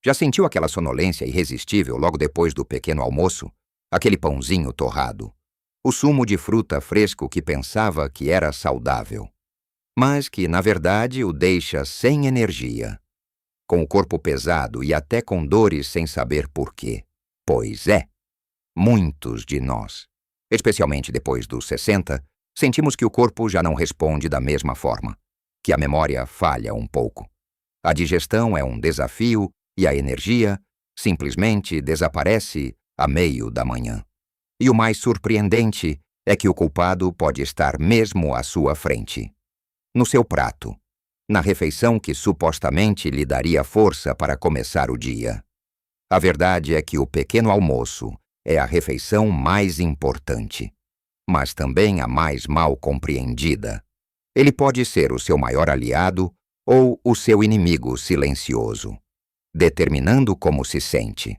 Já sentiu aquela sonolência irresistível logo depois do pequeno almoço? Aquele pãozinho torrado, o sumo de fruta fresco que pensava que era saudável, mas que, na verdade, o deixa sem energia, com o corpo pesado e até com dores sem saber por quê. Pois é, muitos de nós, especialmente depois dos 60, sentimos que o corpo já não responde da mesma forma, que a memória falha um pouco. A digestão é um desafio e a energia simplesmente desaparece a meio da manhã. E o mais surpreendente é que o culpado pode estar mesmo à sua frente, no seu prato, na refeição que supostamente lhe daria força para começar o dia. A verdade é que o pequeno almoço é a refeição mais importante, mas também a mais mal compreendida. Ele pode ser o seu maior aliado ou o seu inimigo silencioso, determinando como se sente,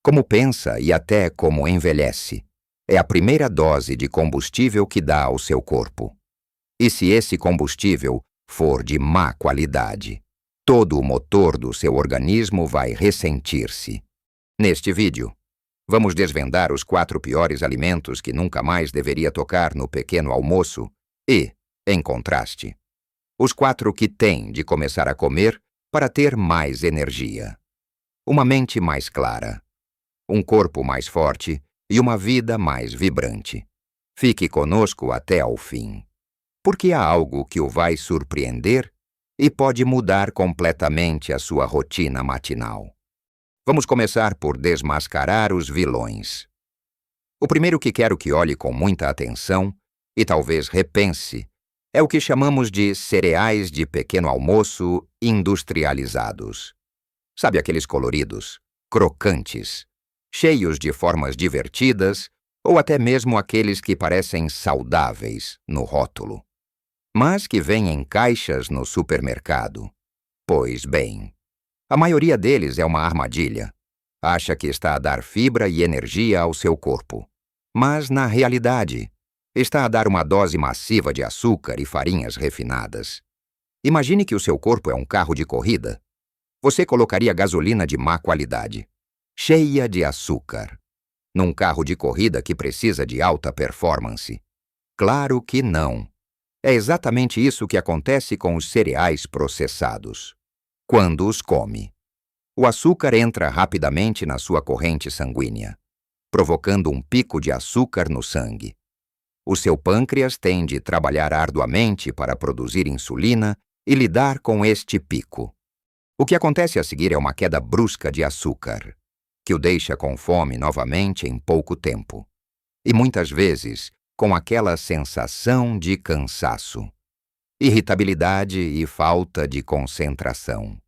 como pensa e até como envelhece. É a primeira dose de combustível que dá ao seu corpo. E se esse combustível for de má qualidade, todo o motor do seu organismo vai ressentir-se. Neste vídeo, vamos desvendar os 4 piores alimentos que nunca mais deveria tocar no pequeno almoço e, em contraste, os 4 que tem de começar a comer para ter mais energia, uma mente mais clara, um corpo mais forte e uma vida mais vibrante. Fique conosco até ao fim, porque há algo que o vai surpreender e pode mudar completamente a sua rotina matinal. Vamos começar por desmascarar os vilões. O primeiro que quero que olhe com muita atenção e talvez repense é o que chamamos de cereais de pequeno almoço industrializados. Sabe aqueles coloridos, crocantes, cheios de formas divertidas, ou até mesmo aqueles que parecem saudáveis no rótulo, mas que vêm em caixas no supermercado? Pois bem, a maioria deles é uma armadilha. Acha que está a dar fibra e energia ao seu corpo, mas, na realidade, está a dar uma dose massiva de açúcar e farinhas refinadas. Imagine que o seu corpo é um carro de corrida. Você colocaria gasolina de má qualidade, cheia de açúcar, num carro de corrida que precisa de alta performance? Claro que não. É exatamente isso que acontece com os cereais processados. Quando os come, o açúcar entra rapidamente na sua corrente sanguínea, provocando um pico de açúcar no sangue. O seu pâncreas tem de trabalhar arduamente para produzir insulina e lidar com este pico. O que acontece a seguir é uma queda brusca de açúcar, que o deixa com fome novamente em pouco tempo, e muitas vezes com aquela sensação de cansaço, irritabilidade e falta de concentração.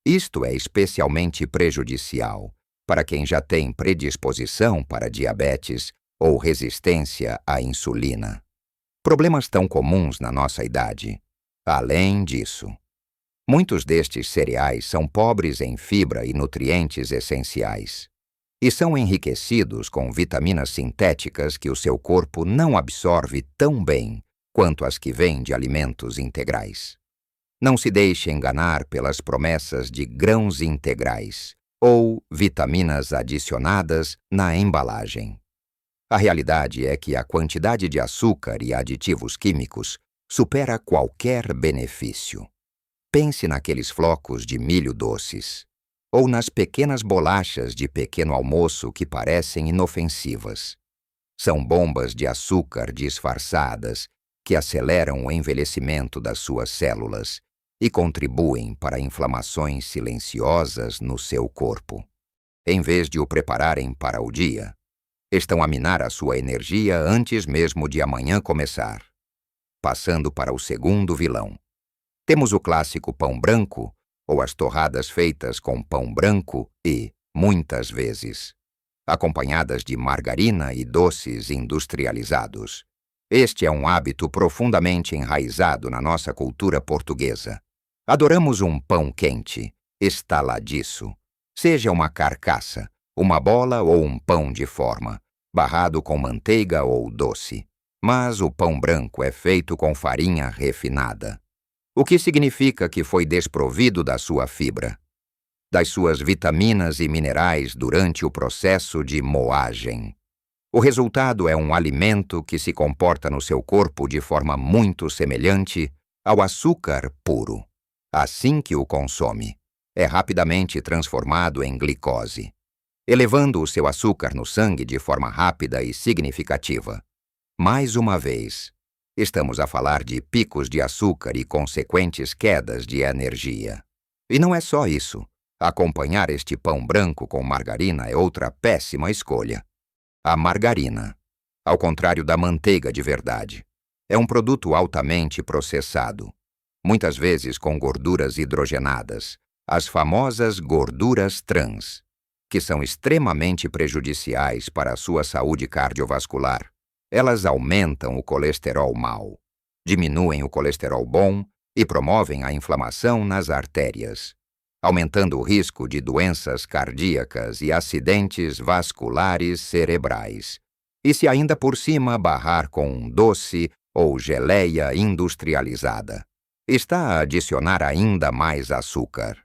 Isto é especialmente prejudicial para quem já tem predisposição para diabetes ou resistência à insulina, problemas tão comuns na nossa idade. Além disso, muitos destes cereais são pobres em fibra e nutrientes essenciais, e são enriquecidos com vitaminas sintéticas que o seu corpo não absorve tão bem quanto as que vêm de alimentos integrais. Não se deixe enganar pelas promessas de grãos integrais ou vitaminas adicionadas na embalagem. A realidade é que a quantidade de açúcar e aditivos químicos supera qualquer benefício. Pense naqueles flocos de milho doces, ou nas pequenas bolachas de pequeno almoço que parecem inofensivas. São bombas de açúcar disfarçadas que aceleram o envelhecimento das suas células e contribuem para inflamações silenciosas no seu corpo. Em vez de o prepararem para o dia, estão a minar a sua energia antes mesmo de amanhã começar. Passando para o segundo vilão. Temos o clássico pão branco, ou as torradas feitas com pão branco e, muitas vezes, acompanhadas de margarina e doces industrializados. Este é um hábito profundamente enraizado na nossa cultura portuguesa. Adoramos um pão quente, estaladiço, seja uma carcaça, uma bola ou um pão de forma, barrado com manteiga ou doce. Mas o pão branco é feito com farinha refinada, o que significa que foi desprovido da sua fibra. das suas vitaminas e minerais durante o processo de moagem. O resultado é um alimento que se comporta no seu corpo de forma muito semelhante ao açúcar puro. Assim que o consome, é rapidamente transformado em glicose, elevando o seu açúcar no sangue de forma rápida e significativa. Mais uma vez, estamos a falar de picos de açúcar e consequentes quedas de energia. E não é só isso. Acompanhar este pão branco com margarina é outra péssima escolha. A margarina, ao contrário da manteiga de verdade, é um produto altamente processado, muitas vezes com gorduras hidrogenadas, as famosas gorduras trans, que são extremamente prejudiciais para a sua saúde cardiovascular. Elas aumentam o colesterol mau, diminuem o colesterol bom e promovem a inflamação nas artérias, aumentando o risco de doenças cardíacas e acidentes vasculares cerebrais. E se ainda por cima barrar com um doce ou geleia industrializada, está a adicionar ainda mais açúcar.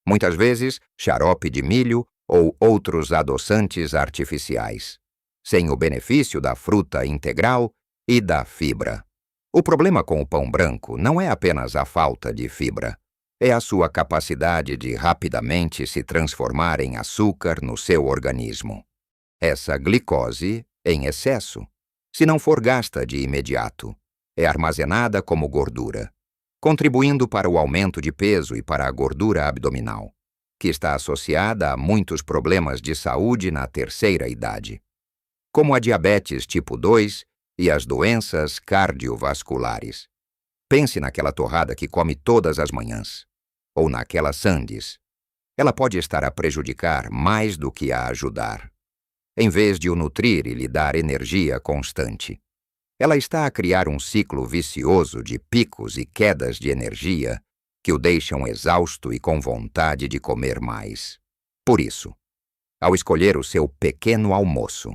Muitas vezes, xarope de milho ou outros adoçantes artificiais, sem o benefício da fruta integral e da fibra. O problema com o pão branco não é apenas a falta de fibra, é a sua capacidade de rapidamente se transformar em açúcar no seu organismo. Essa glicose, em excesso, se não for gasta de imediato, é armazenada como gordura, contribuindo para o aumento de peso e para a gordura abdominal, que está associada a muitos problemas de saúde na terceira idade, como a diabetes tipo 2 e as doenças cardiovasculares. Pense naquela torrada que come todas as manhãs, ou naquela sandes. Ela pode estar a prejudicar mais do que a ajudar. Em vez de o nutrir e lhe dar energia constante, ela está a criar um ciclo vicioso de picos e quedas de energia que o deixam exausto e com vontade de comer mais. Por isso, ao escolher o seu pequeno almoço,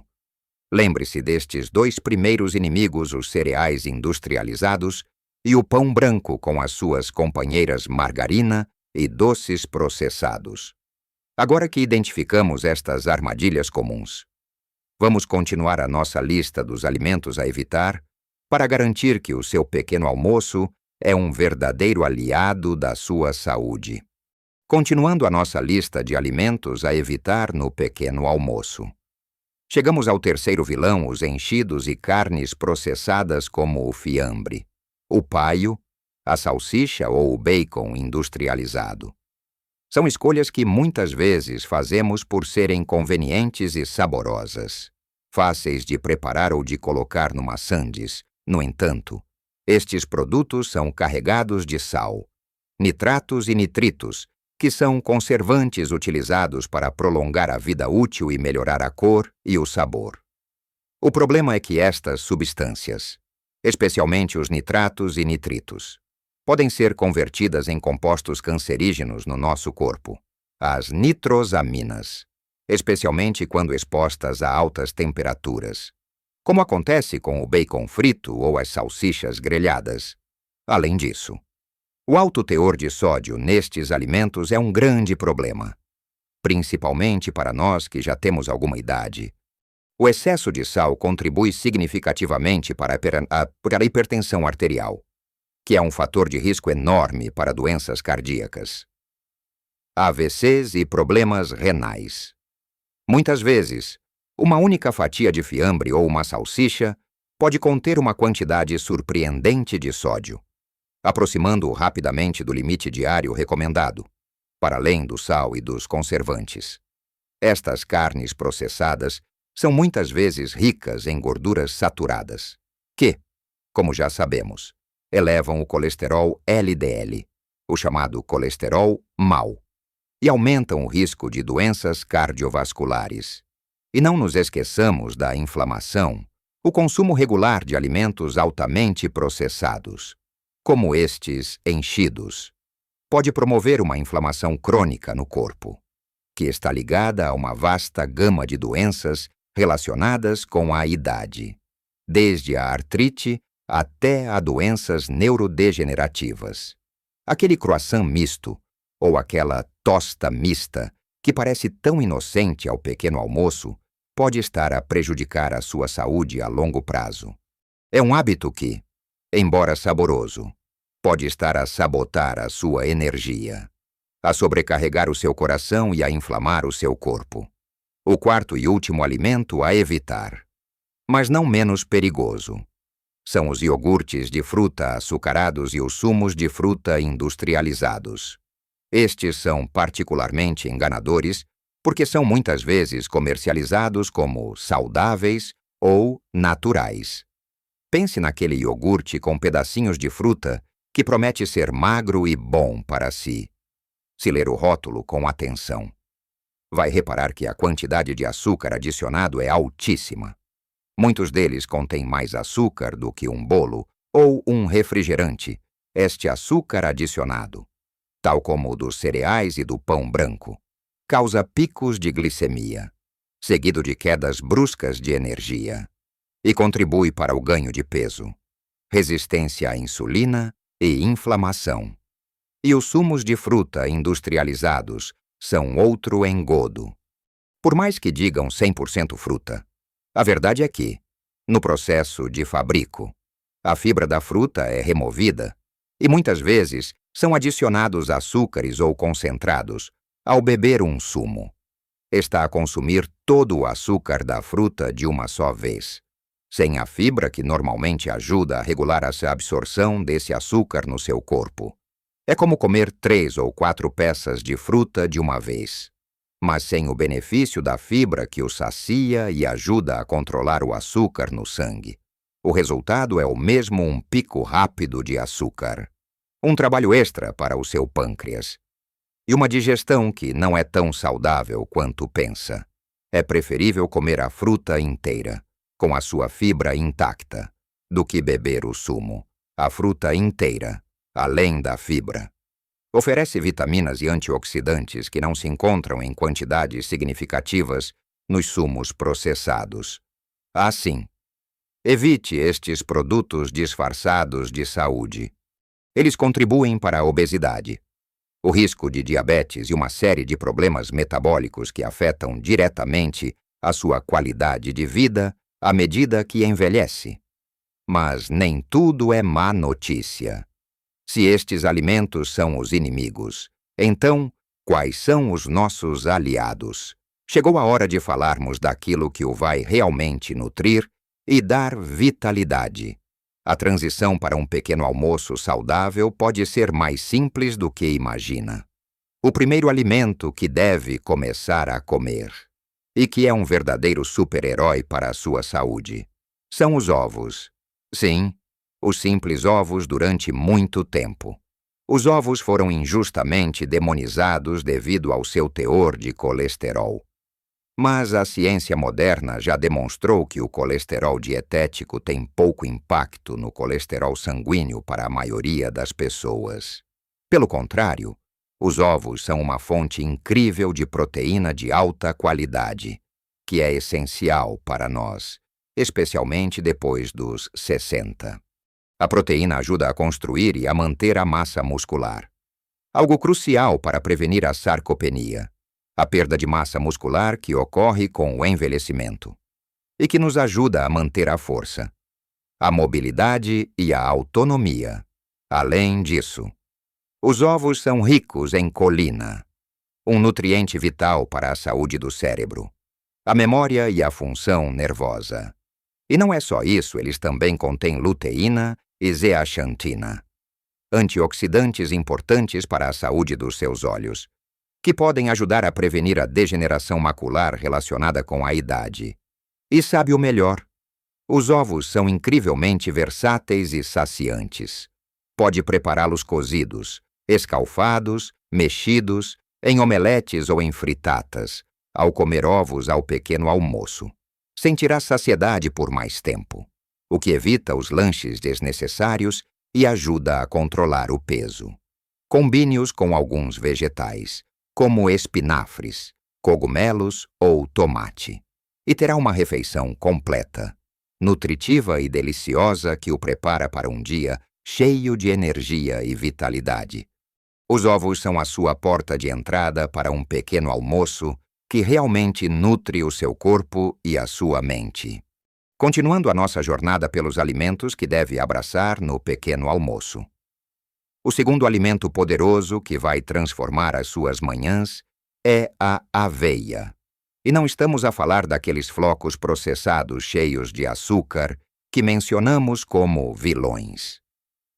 lembre-se destes dois primeiros inimigos, os cereais industrializados e o pão branco com as suas companheiras margarina e doces processados. Agora que identificamos estas armadilhas comuns, vamos continuar a nossa lista dos alimentos a evitar para garantir que o seu pequeno almoço é um verdadeiro aliado da sua saúde. Continuando a nossa lista de alimentos a evitar no pequeno almoço. Chegamos ao terceiro vilão, os enchidos e carnes processadas como o fiambre, o paio, a salsicha ou o bacon industrializado. São escolhas que muitas vezes fazemos por serem convenientes e saborosas, fáceis de preparar ou de colocar numa sandes. No entanto, estes produtos são carregados de sal, nitratos e nitritos, que são conservantes utilizados para prolongar a vida útil e melhorar a cor e o sabor. O problema é que estas substâncias, especialmente os nitratos e nitritos, podem ser convertidas em compostos cancerígenos no nosso corpo, as nitrosaminas, especialmente quando expostas a altas temperaturas, como acontece com o bacon frito ou as salsichas grelhadas. Além disso, o alto teor de sódio nestes alimentos é um grande problema, principalmente para nós que já temos alguma idade. O excesso de sal contribui significativamente para a hipertensão arterial, que é um fator de risco enorme para doenças cardíacas, AVCs e problemas renais. Muitas vezes, uma única fatia de fiambre ou uma salsicha pode conter uma quantidade surpreendente de sódio, aproximando-o rapidamente do limite diário recomendado, para além do sal e dos conservantes. Estas carnes processadas são muitas vezes ricas em gorduras saturadas, que, como já sabemos, elevam o colesterol LDL, o chamado colesterol mau, e aumentam o risco de doenças cardiovasculares. E não nos esqueçamos da inflamação, o consumo regular de alimentos altamente processados, como estes enchidos, pode promover uma inflamação crônica no corpo, que está ligada a uma vasta gama de doenças relacionadas com a idade, desde a artrite até a doenças neurodegenerativas. Aquele croissant misto ou aquela tosta mista, que parece tão inocente ao pequeno almoço, pode estar a prejudicar a sua saúde a longo prazo. É um hábito que, embora saboroso, pode estar a sabotar a sua energia, a sobrecarregar o seu coração e a inflamar o seu corpo. O quarto e último alimento a evitar, mas não menos perigoso, são os iogurtes de fruta açucarados e os sumos de fruta industrializados. Estes são particularmente enganadores porque são muitas vezes comercializados como saudáveis ou naturais. Pense naquele iogurte com pedacinhos de fruta que promete ser magro e bom para si. Se ler o rótulo com atenção, vai reparar que a quantidade de açúcar adicionado é altíssima. Muitos deles contêm mais açúcar do que um bolo ou um refrigerante, este açúcar adicionado, tal como o dos cereais e do pão branco, causa picos de glicemia, seguido de quedas bruscas de energia, e contribui para o ganho de peso, resistência à insulina e inflamação. E os sumos de fruta industrializados são outro engodo. Por mais que digam 100% fruta, a verdade é que, no processo de fabrico, a fibra da fruta é removida e muitas vezes são adicionados açúcares ou concentrados ao beber um sumo. Está a consumir todo o açúcar da fruta de uma só vez, sem a fibra que normalmente ajuda a regular a absorção desse açúcar no seu corpo. É como comer 3 ou 4 peças de fruta de uma vez, mas sem o benefício da fibra que o sacia e ajuda a controlar o açúcar no sangue. O resultado é o mesmo um pico rápido de açúcar, um trabalho extra para o seu pâncreas, e uma digestão que não é tão saudável quanto pensa. É preferível comer a fruta inteira, com a sua fibra intacta, do que beber o sumo, a fruta inteira, além da fibra. Oferece vitaminas e antioxidantes que não se encontram em quantidades significativas nos sumos processados. Assim, evite estes produtos disfarçados de saúde. Eles contribuem para a obesidade, o risco de diabetes e uma série de problemas metabólicos que afetam diretamente a sua qualidade de vida à medida que envelhece. Mas nem tudo é má notícia. Se estes alimentos são os inimigos, então, quais são os nossos aliados? Chegou a hora de falarmos daquilo que o vai realmente nutrir e dar vitalidade. A transição para um pequeno almoço saudável pode ser mais simples do que imagina. O primeiro alimento que deve começar a comer, e que é um verdadeiro super-herói para a sua saúde, são os ovos. Sim, os simples ovos durante muito tempo. Os ovos foram injustamente demonizados devido ao seu teor de colesterol. Mas a ciência moderna já demonstrou que o colesterol dietético tem pouco impacto no colesterol sanguíneo para a maioria das pessoas. Pelo contrário, os ovos são uma fonte incrível de proteína de alta qualidade, que é essencial para nós, especialmente depois dos 60. A proteína ajuda a construir e a manter a massa muscular, algo crucial para prevenir a sarcopenia, a perda de massa muscular que ocorre com o envelhecimento, e que nos ajuda a manter a força, a mobilidade e a autonomia. Além disso, os ovos são ricos em colina, um nutriente vital para a saúde do cérebro, a memória e a função nervosa. E não é só isso, eles também contêm luteína e zeaxantina, antioxidantes importantes para a saúde dos seus olhos, que podem ajudar a prevenir a degeneração macular relacionada com a idade. E sabe o melhor? Os ovos são incrivelmente versáteis e saciantes. Pode prepará-los cozidos, escalfados, mexidos, em omeletes ou em fritatas, ao comer ovos ao pequeno almoço. Sentirá saciedade por mais tempo, o que evita os lanches desnecessários e ajuda a controlar o peso. Combine-os com alguns vegetais, como espinafres, cogumelos ou tomate, e terá uma refeição completa, nutritiva e deliciosa que o prepara para um dia cheio de energia e vitalidade. Os ovos são a sua porta de entrada para um pequeno almoço que realmente nutre o seu corpo e a sua mente. Continuando a nossa jornada pelos alimentos que deve abraçar no pequeno almoço. O segundo alimento poderoso que vai transformar as suas manhãs é a aveia. E não estamos a falar daqueles flocos processados cheios de açúcar que mencionamos como vilões,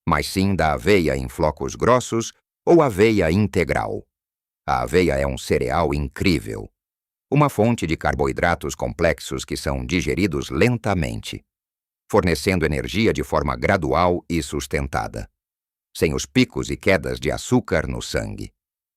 mas sim da aveia em flocos grossos ou aveia integral. A aveia é um cereal incrível, uma fonte de carboidratos complexos que são digeridos lentamente, fornecendo energia de forma gradual e sustentada, sem os picos e quedas de açúcar no sangue.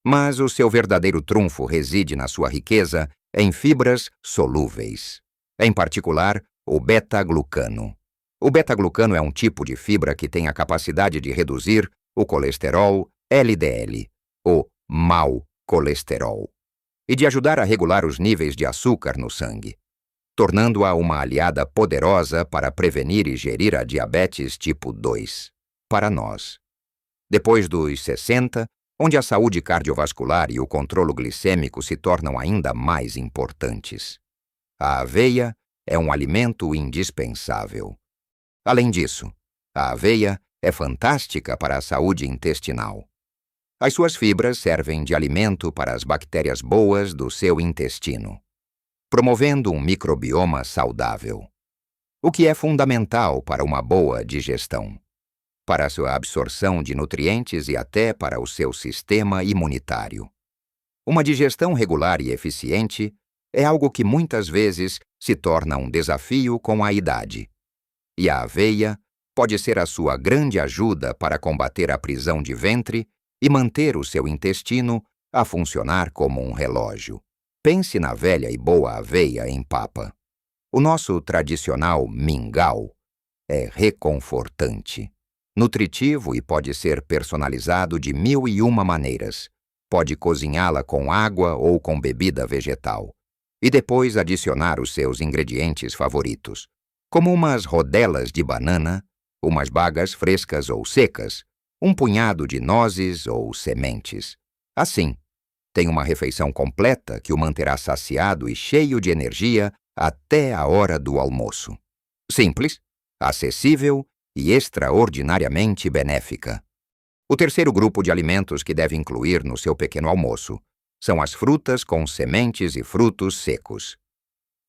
Mas o seu verdadeiro trunfo reside na sua riqueza em fibras solúveis, em particular o beta-glucano. O beta-glucano é um tipo de fibra que tem a capacidade de reduzir o colesterol LDL, o mau colesterol, e de ajudar a regular os níveis de açúcar no sangue, tornando-a uma aliada poderosa para prevenir e gerir a diabetes tipo 2, para nós. Depois dos 60, onde a saúde cardiovascular e o controle glicêmico se tornam ainda mais importantes. A aveia é um alimento indispensável. Além disso, a aveia é fantástica para a saúde intestinal. As suas fibras servem de alimento para as bactérias boas do seu intestino, promovendo um microbioma saudável, o que é fundamental para uma boa digestão, para a sua absorção de nutrientes e até para o seu sistema imunitário. Uma digestão regular e eficiente é algo que muitas vezes se torna um desafio com a idade. E a aveia pode ser a sua grande ajuda para combater a prisão de ventre e manter o seu intestino a funcionar como um relógio. Pense na velha e boa aveia em papa. O nosso tradicional mingau é reconfortante, nutritivo e pode ser personalizado de 1001 maneiras. Pode cozinhá-la com água ou com bebida vegetal, e depois adicionar os seus ingredientes favoritos, como umas rodelas de banana, umas bagas frescas ou secas, um punhado de nozes ou sementes. Assim, tem uma refeição completa que o manterá saciado e cheio de energia até a hora do almoço. Simples, acessível e extraordinariamente benéfica. O terceiro grupo de alimentos que deve incluir no seu pequeno almoço são as frutas com sementes e frutos secos.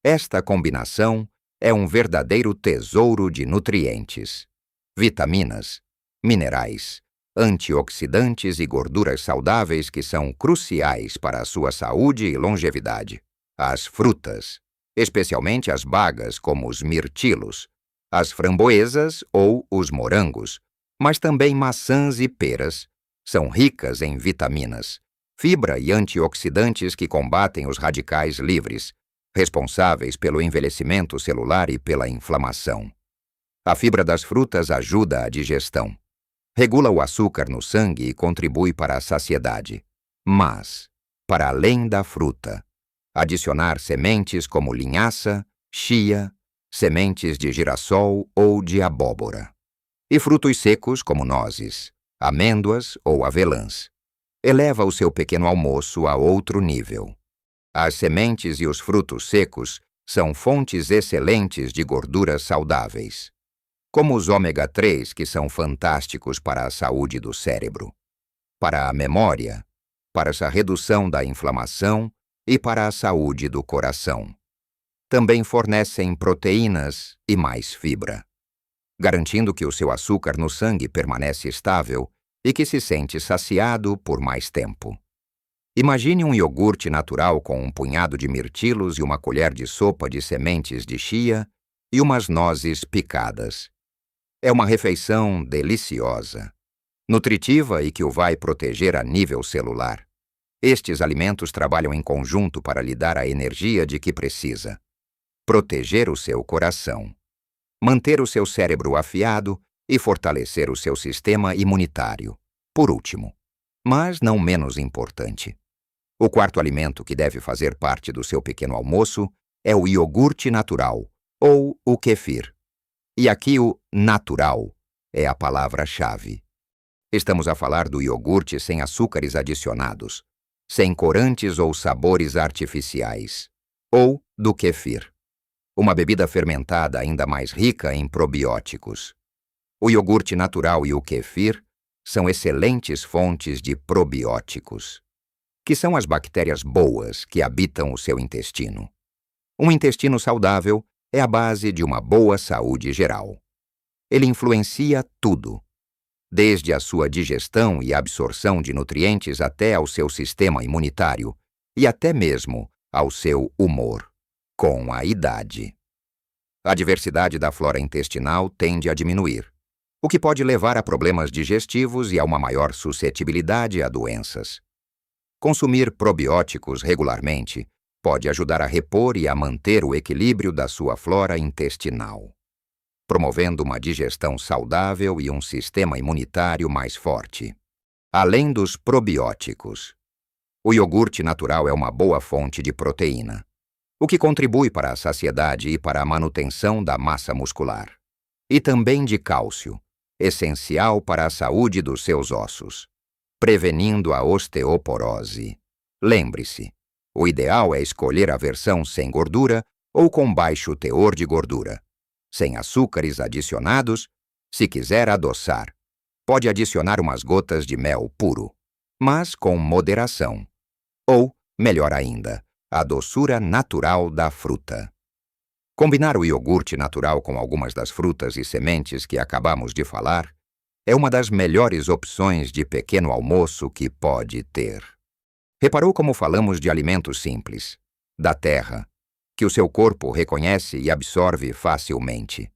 Esta combinação é um verdadeiro tesouro de nutrientes, vitaminas, minerais, antioxidantes e gorduras saudáveis que são cruciais para a sua saúde e longevidade. As frutas, especialmente as bagas como os mirtilos, as framboesas ou os morangos, mas também maçãs e peras, são ricas em vitaminas, fibra e antioxidantes que combatem os radicais livres, responsáveis pelo envelhecimento celular e pela inflamação. A fibra das frutas ajuda a digestão, regula o açúcar no sangue e contribui para a saciedade. Mas, para além da fruta, adicionar sementes como linhaça, chia, sementes de girassol ou de abóbora, e frutos secos como nozes, amêndoas ou avelãs, eleva o seu pequeno almoço a outro nível. As sementes e os frutos secos são fontes excelentes de gorduras saudáveis, como os ômega 3, que são fantásticos para a saúde do cérebro, para a memória, para a redução da inflamação e para a saúde do coração. Também fornecem proteínas e mais fibra, garantindo que o seu açúcar no sangue permanece estável e que se sente saciado por mais tempo. Imagine um iogurte natural com um punhado de mirtilos e uma colher de sopa de sementes de chia e umas nozes picadas. É uma refeição deliciosa, nutritiva e que o vai proteger a nível celular. Estes alimentos trabalham em conjunto para lhe dar a energia de que precisa, proteger o seu coração, manter o seu cérebro afiado e fortalecer o seu sistema imunitário. Por último, mas não menos importante, o quarto alimento que deve fazer parte do seu pequeno almoço é o iogurte natural, ou o kefir. E aqui o natural é a palavra-chave. Estamos a falar do iogurte sem açúcares adicionados, sem corantes ou sabores artificiais, ou do kefir, uma bebida fermentada ainda mais rica em probióticos. O iogurte natural e o kefir são excelentes fontes de probióticos, que são as bactérias boas que habitam o seu intestino. Um intestino saudável é a base de uma boa saúde geral. Ele influencia tudo, desde a sua digestão e absorção de nutrientes até ao seu sistema imunitário e até mesmo ao seu humor, com a idade. A diversidade da flora intestinal tende a diminuir, o que pode levar a problemas digestivos e a uma maior suscetibilidade a doenças. Consumir probióticos regularmente pode ajudar a repor e a manter o equilíbrio da sua flora intestinal, promovendo uma digestão saudável e um sistema imunitário mais forte. Além dos probióticos, o iogurte natural é uma boa fonte de proteína, o que contribui para a saciedade e para a manutenção da massa muscular, e também de cálcio, essencial para a saúde dos seus ossos, prevenindo a osteoporose. Lembre-se, o ideal é escolher a versão sem gordura ou com baixo teor de gordura, sem açúcares adicionados. Se quiser adoçar, pode adicionar umas gotas de mel puro, mas com moderação. Ou, melhor ainda, a doçura natural da fruta. Combinar o iogurte natural com algumas das frutas e sementes que acabamos de falar é uma das melhores opções de pequeno almoço que pode ter. Reparou como falamos de alimentos simples, da terra, que o seu corpo reconhece e absorve facilmente.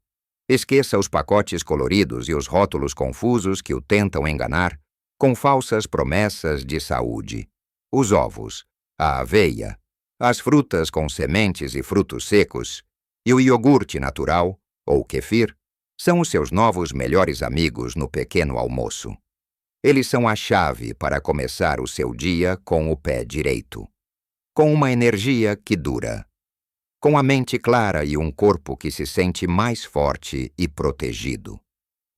Esqueça os pacotes coloridos e os rótulos confusos que o tentam enganar com falsas promessas de saúde. Os ovos, a aveia, as frutas com sementes e frutos secos e o iogurte natural, ou kefir, são os seus novos melhores amigos no pequeno almoço. Eles são a chave para começar o seu dia com o pé direito, com uma energia que dura, com a mente clara e um corpo que se sente mais forte e protegido.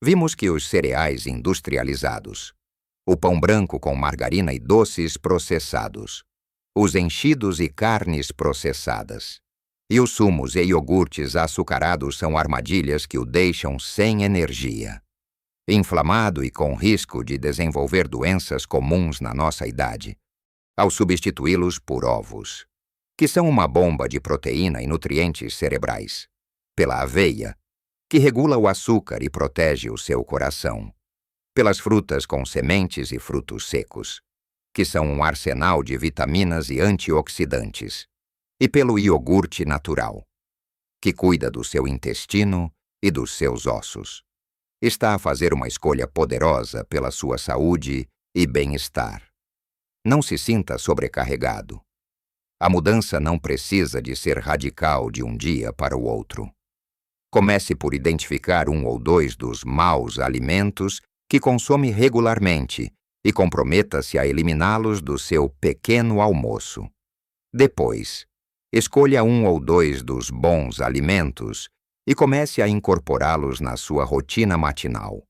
Vimos que os cereais industrializados, o pão branco com margarina e doces processados, os enchidos e carnes processadas, e os sumos e iogurtes açucarados são armadilhas que o deixam sem energia, inflamado e com risco de desenvolver doenças comuns na nossa idade, ao substituí-los por ovos, que são uma bomba de proteína e nutrientes cerebrais, pela aveia, que regula o açúcar e protege o seu coração, pelas frutas com sementes e frutos secos, que são um arsenal de vitaminas e antioxidantes, e pelo iogurte natural, que cuida do seu intestino e dos seus ossos. Está a fazer uma escolha poderosa pela sua saúde e bem-estar. Não se sinta sobrecarregado. A mudança não precisa de ser radical de um dia para o outro. Comece por identificar um ou dois dos maus alimentos que consome regularmente e comprometa-se a eliminá-los do seu pequeno almoço. Depois, escolha um ou dois dos bons alimentos e comece a incorporá-los na sua rotina matinal.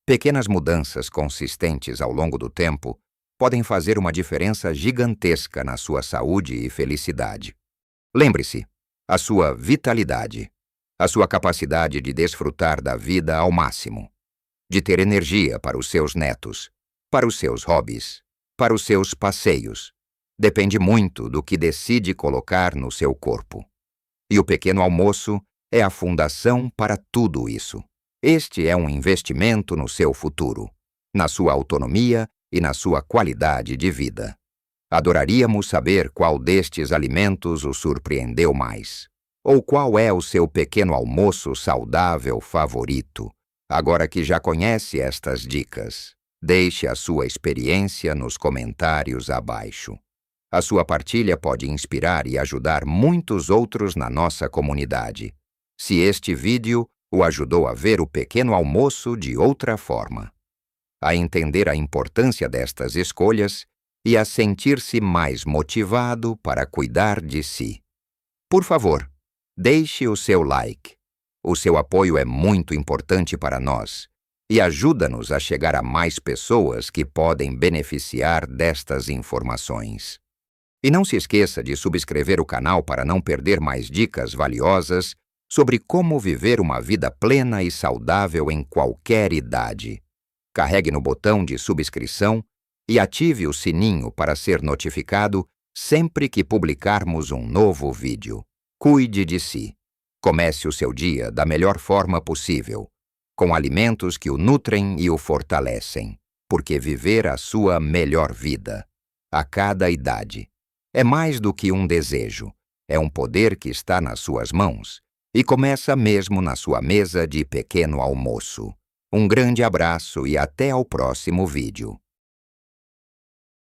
Pequenas mudanças consistentes ao longo do tempo podem fazer uma diferença gigantesca na sua saúde e felicidade. Lembre-se, a sua vitalidade, a sua capacidade de desfrutar da vida ao máximo, de ter energia para os seus netos, para os seus hobbies, para os seus passeios, depende muito do que decide colocar no seu corpo. E o pequeno almoço é a fundação para tudo isso. Este é um investimento no seu futuro, na sua autonomia e na sua qualidade de vida. Adoraríamos saber qual destes alimentos o surpreendeu mais, ou qual é o seu pequeno almoço saudável favorito, agora que já conhece estas dicas. Deixe a sua experiência nos comentários abaixo. A sua partilha pode inspirar e ajudar muitos outros na nossa comunidade, se este vídeo o ajudou a ver o pequeno almoço de outra forma, a entender a importância destas escolhas e a sentir-se mais motivado para cuidar de si. Por favor, deixe o seu like. O seu apoio é muito importante para nós e ajuda-nos a chegar a mais pessoas que podem beneficiar destas informações. E não se esqueça de subscrever o canal para não perder mais dicas valiosas sobre como viver uma vida plena e saudável em qualquer idade. Carregue no botão de subscrição e ative o sininho para ser notificado sempre que publicarmos um novo vídeo. Cuide de si. Comece o seu dia da melhor forma possível, com alimentos que o nutrem e o fortalecem, porque viver a sua melhor vida, a cada idade, é mais do que um desejo, é um poder que está nas suas mãos e começa mesmo na sua mesa de pequeno almoço. Um grande abraço e até ao próximo vídeo.